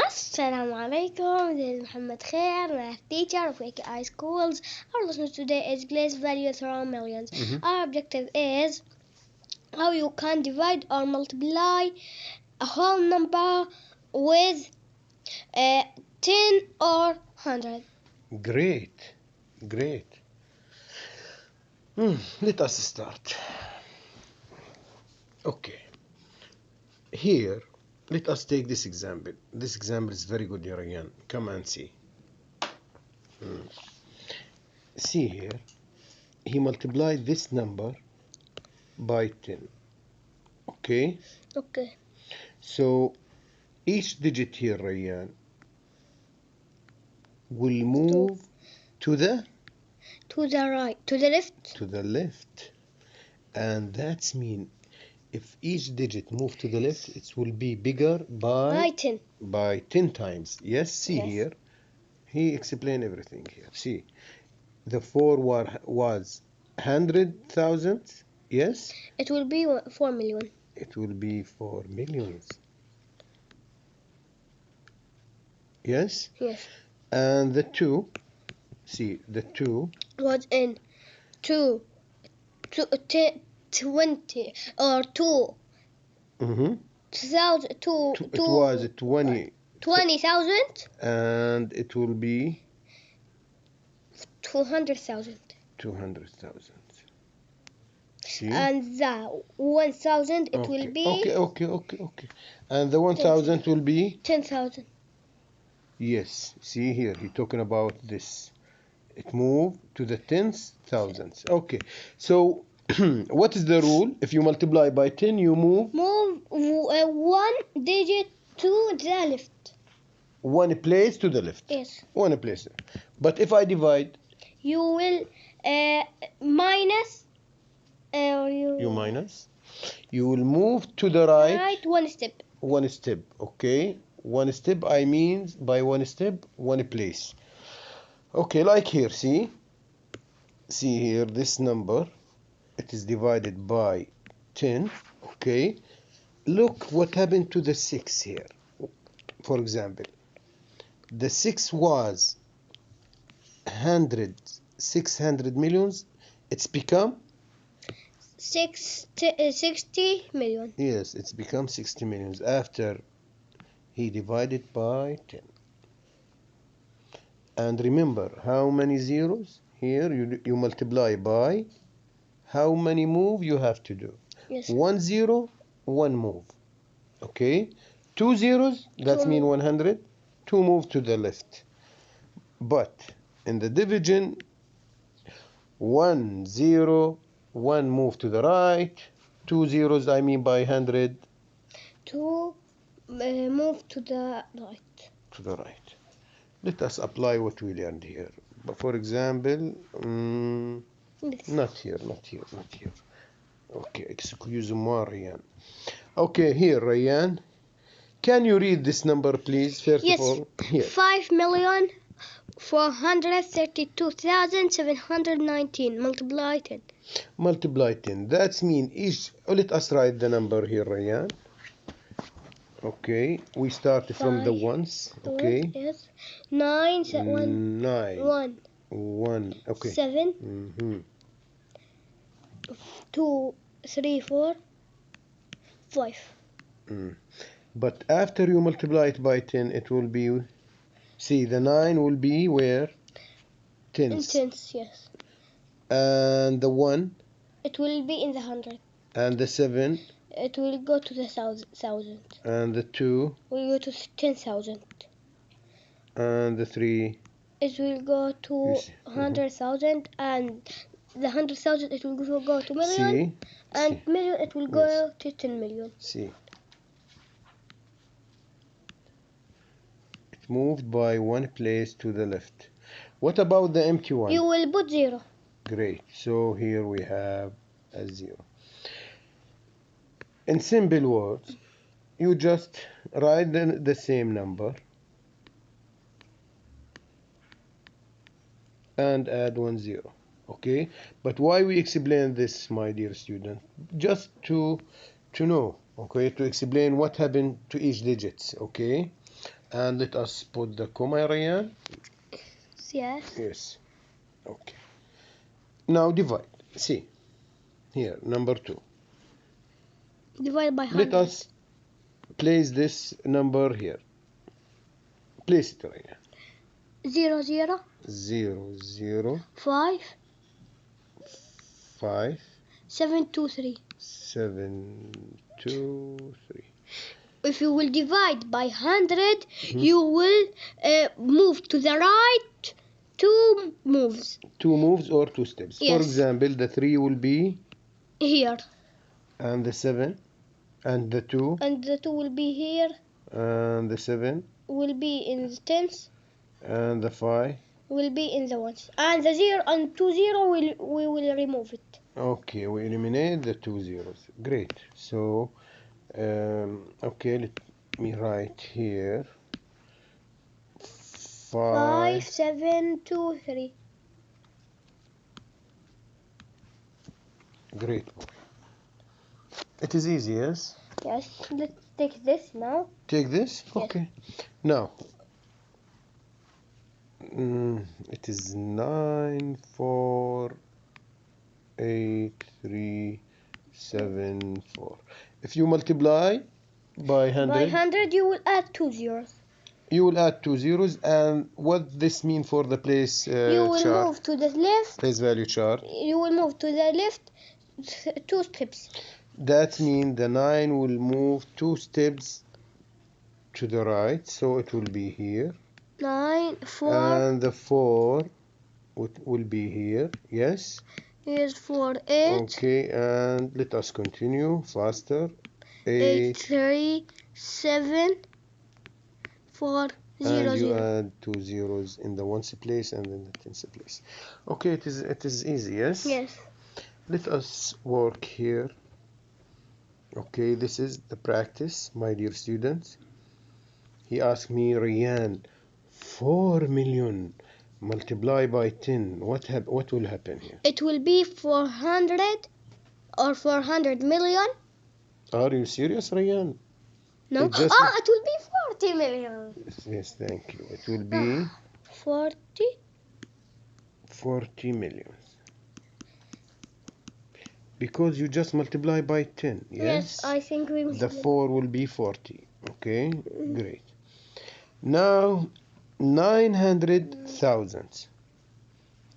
Assalamu alaikum, this is Mohammad math teacher of AKI Schools. Our lesson today is place values around millions. Our objective is how you can divide or multiply a whole number with 10 or 100. Great. Let us start. Okay. Here, let us take this example. This example is very good, Rayan. Come and see. See here. He multiplied this number by 10. Okay? Okay. So, each digit here, Rayan, will move to the right, to the left. To the left. And that's mean if each digit move to the left, it will be bigger by 10. By 10 times. Yes, see Yes. here. He explained everything here. See, the 4 was 100,000. Yes? It will be 4 million. It will be 4 millions. Yes? Yes. And the 2, see, the 2 was in 20 or 2. It 20,000 and it will be 200,000. 200,000. See? And the 1,000 it will be Okay. And the 1,000 will be 10,000. Yes. See here, he's talking about this. It moved to the tens, thousands. Okay. So what is the rule? If you multiply by 10, you move one digit to the left. one place to the left. Yes. One place. But if I divide, You will minus. You minus. You will move to the right. Right, one step. One step. Okay. One step. I mean by one step, one place. Okay, like here. See here. This number. It is divided by 10. Okay. Look what happened to the 6 here. For example, the 6 was 600 millions. It's become 60 million. Yes, it's become 60 millions after he divided by 10. And remember, how many zeros? Here you multiply by how many move you have to do. Yes. 1 0, 1 move. Okay? 2 zeros, that means 100. 2 move to the left. But in the division, 1 0, 1 move to the right. 2 zeros, I mean by 100. 2 move to the right. To the right. Let us apply what we learned here. But for example, not here. Okay, excuse me, Rayan. Okay, here, Rayan. Can you read this number, please? First Yes. of all, here. 5,432,719 multiply 10. Multiply 10. That's mean each. Let us write the number here, Rayan. Okay, we start from the ones. Okay. Yes. 9, 1. Okay. 7. 2, 3, 4, 5. But after you multiply it by 10, it will be. See, the 9 will be where? Tens. Tens, yes. And the 1? It will be in the 100. And the 7? It will go to the 1,000. And the 2? Will go to 10,000. And the 3? It will go to 100,000, and the 100,000 it will go to million. See? And million it will go to 10 million. See? It moved by one place to the left. What about the empty one? You will put 0. Great. So here we have a 0. In simple words, you just write the same number and add 1 0. Okay? But why we explain this, my dear student? Just to know Okay, to explain what happened to each digits. Okay, and let us put the comma, Rayan. Yes. Yes. Okay. Now divide. See here, number 2. Divide by Let 100. us place this number here. Place it, Rayan. 0, 0, 0, 0, 5, 5, 7, 2, 3. 7, 2, 3. If you will divide by 100, you will move to the right 2 moves. 2 moves or 2 steps. Yes. For example, the 3 will be Here. and the 7 and the 2 And the 2 will be here. and the 7 Will be in the tens. and the 5. Will be in the ones. And the 0 and 2 0 we will remove it. Okay, we eliminate the 2 zeros. Great. So, okay, let me write here 5, 5. 7, 2, 3. Great. It is easy, yes? Yes. Let's take this now. Take this? Yes. Okay. Now, it is 9, 4, 8, 3, 7, 4. If you multiply by 100, By 100 you will add 2 zeros. you will add 2 zeros. And what this mean for the place You will chart? move to the left. Place value chart. You will move to the left 2 steps. That means the 9 will move 2 steps to the right, so it will be here. 9, 4. And the 4 will be here, yes? Here's 4, 8. Okay, and let us continue faster. 8, 8, 3, 7, 4, 0, and you 0. add 2 zeros in the ones place and in the tens place. Okay, it is easy, yes? Yes. Let us work here. Okay, this is the practice, my dear students. He asked me, Rayan, 4 million multiply by 10. What will happen here? It will be 400 or 400 million. Are you serious, Rayan? No. It just- It will be 40 million. Yes, thank you. It will be 40 million. Because you just multiply by 10, yes? I think we The 4 will be 40. Okay, great. Now, 900,000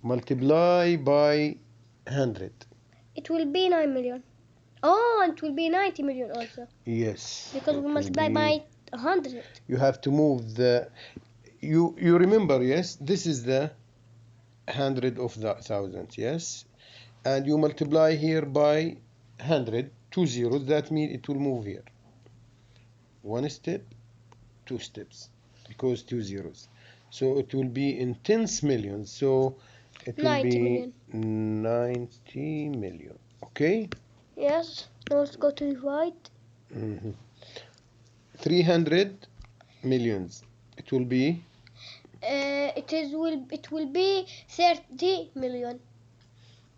multiply by 100. It will be 9 million. Oh, it will be 90 million also. Yes. Because it we will multiply be- by 100. You have to move the... You remember, yes? This is the 100 of the 1,000, yes? And you multiply here by 100, 2 zeros, that means it will move here. 1 step, 2 steps, because 2 zeros. So it will be in tens millions, so it will 90 be million. 90 million. Okay? Yes. Now let's go to divide. 300 millions. It will be It will be 30 million.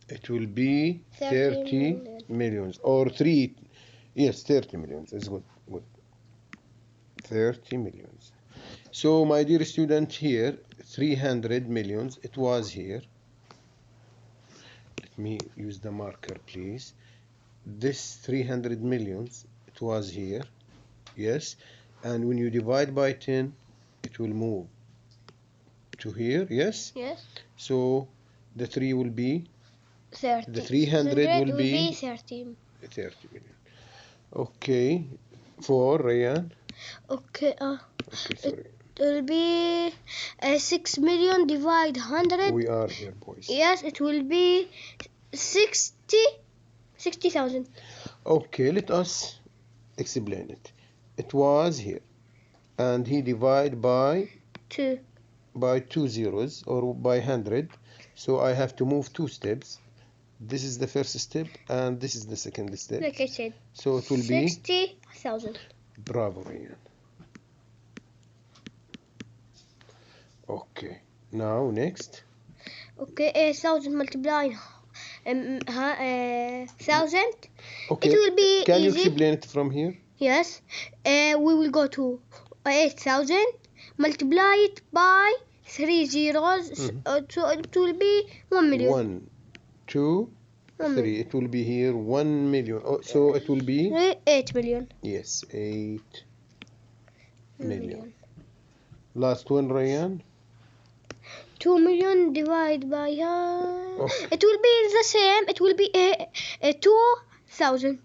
It will be 30 30 millions or 3. Yes, 30 millions. It's good. Good. 30 millions. So, my dear student, here 300 millions. It was here. Let me use the marker, please. This 300 millions. It was here. Yes. And when you divide by 10, it will move to here. Yes. Yes. So, the 3 will be 30. The 300 will be 30. 30 million. Okay, for Rayan. Okay. Okay, sorry. It will be 6 million divide 100. We are here, boys. Yes, it will be 60,000. Okay, let us explain it. It was here, and he divide by 2. 2 zeros or by 100. So I have to move 2 steps. This is the first step, and this is the second step. Like I said. So it will be 60,000. Bravo, Rayan. Okay. Now next. Okay, 1,000 multiplied 1,000. Okay. It will be Can you easy. explain it from here? Yes. We will go to 8,000, multiply it by 3 zeros, so it will be 1 million. 1, 2, 3. It will be here 1 million. Oh, so it will be 8 million. yes, 8 million. Last one, Rayan. 2 million divided by Okay. it will be the same. It will be 2,000.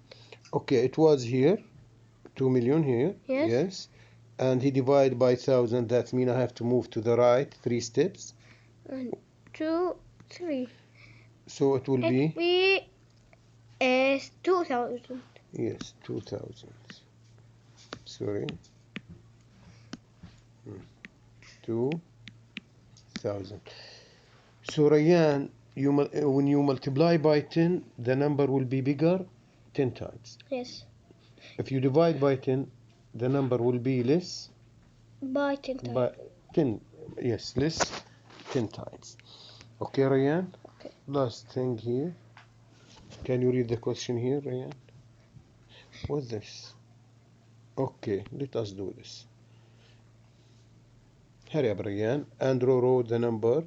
Okay, it was here 2 million here. Yes. And he divided by 1,000. That means I have to move to the right 3 steps. 1, 2, 3. So it will be 2,000. yes, 2,000. Sorry. 2,000. So Rayan, when you multiply by 10, the number will be bigger 10 times. Yes. If you divide by 10, the number will be less By 10 times. by 10. Yes, less 10 times. Okay, Rayan? Okay. Last thing here. Can you read the question here, Rayan? What's this? Okay, let us do this. Hurry up, Rayan. Andrew wrote the number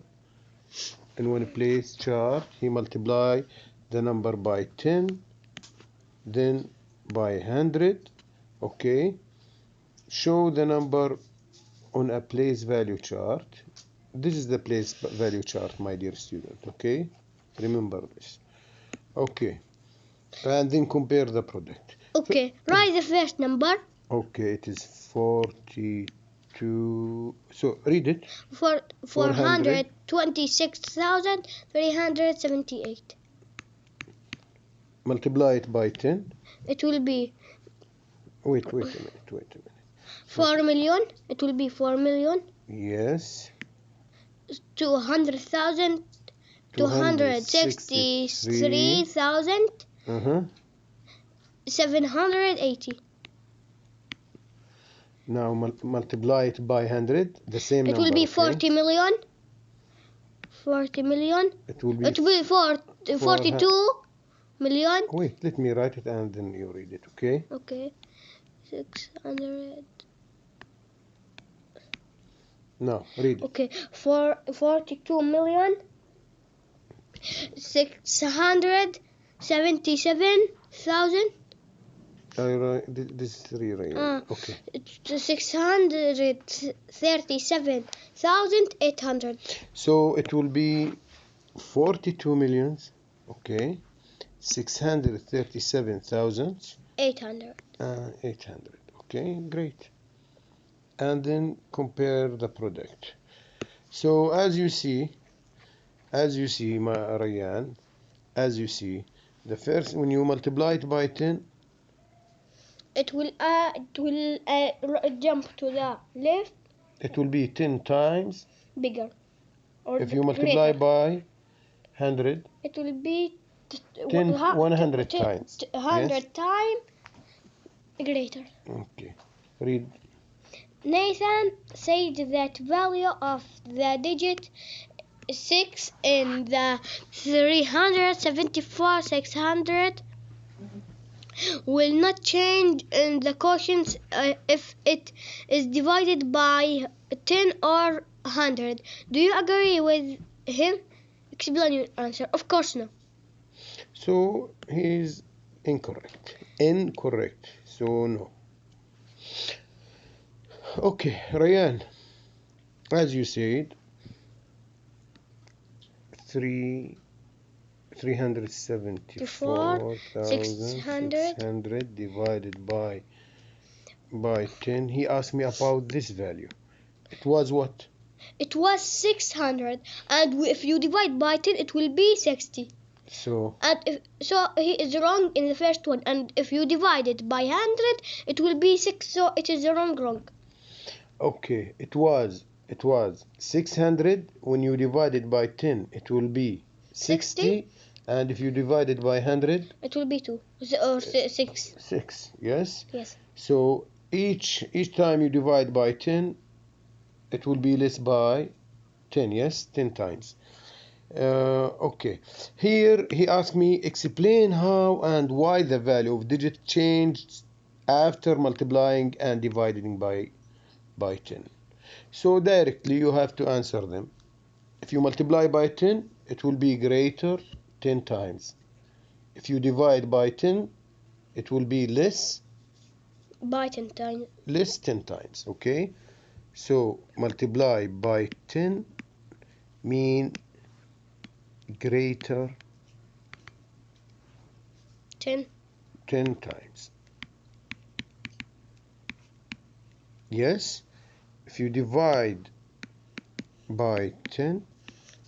in one place chart. He multiplied the number by 10, then by 100. Okay. Show the number on a place value chart. This is the place value chart, my dear student. Okay. Remember this. Okay. And then compare the product. Okay. Write the first number. Okay, it is 42. So read it. 426,378. Multiply it by 10. It will be Wait a minute. 4 million. It will be 4 million. Yes. 200,000. 263,780. Now multiply it by 100. The same It number. will be okay? 40 million. 40 million. It will be 42 million. Wait, let me write it and then you read it, okay? Okay. 600. Now, read it. Okay. 42 million. 677,000. This is 3, right? Okay. 637,800. So it will be 42 millions, okay? 637,000. 800. 800. Okay, great. And then compare the product. So as you see, Rayan, the first, when you multiply it by 10, it will jump to the left. It will be 10 times bigger. Or if you multiply greater. by 100. It will be 100 times. 100 yes? times greater. Okay. Read. Nathan said that value of the digit 6 in the 374 600 will not change in the quotients if it is divided by 10 or 100. Do you agree with him? Explain your answer. Of course no. So he is incorrect. Incorrect. So no. Okay, Rayan. As you said, 374,600 divided by 10. He asked me about this value. It was what? It was 600, and if you divide by 10, it will be 60. So he is wrong in the first one, and if you divide it by 100, it will be 6. So it is wrong. Okay, it was 600. When you divide it by 10, it will be 60. And if you divide it by 100, it will be 2 or 6. 6. Yes. Yes. So each time you divide by 10, it will be less by 10. Yes, 10 times. Okay, here he asked me explain how and why the value of digit changed after multiplying and dividing by 10. So directly you have to answer them. If you multiply by 10, it will be greater 10 times. If you divide by 10, it will be less By 10 times. 10 times. Okay, so multiply by 10 mean greater 10. 10 times. Yes, if you divide by 10,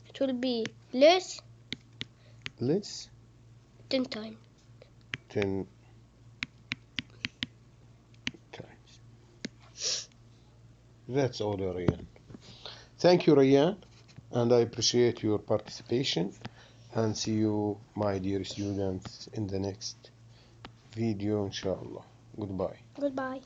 It will be less less 10 times. 10 times. That's all, Rayan. Thank you, Rayan, and I appreciate your participation, and see you, my dear students, in the next video, inshallah. Goodbye. Goodbye.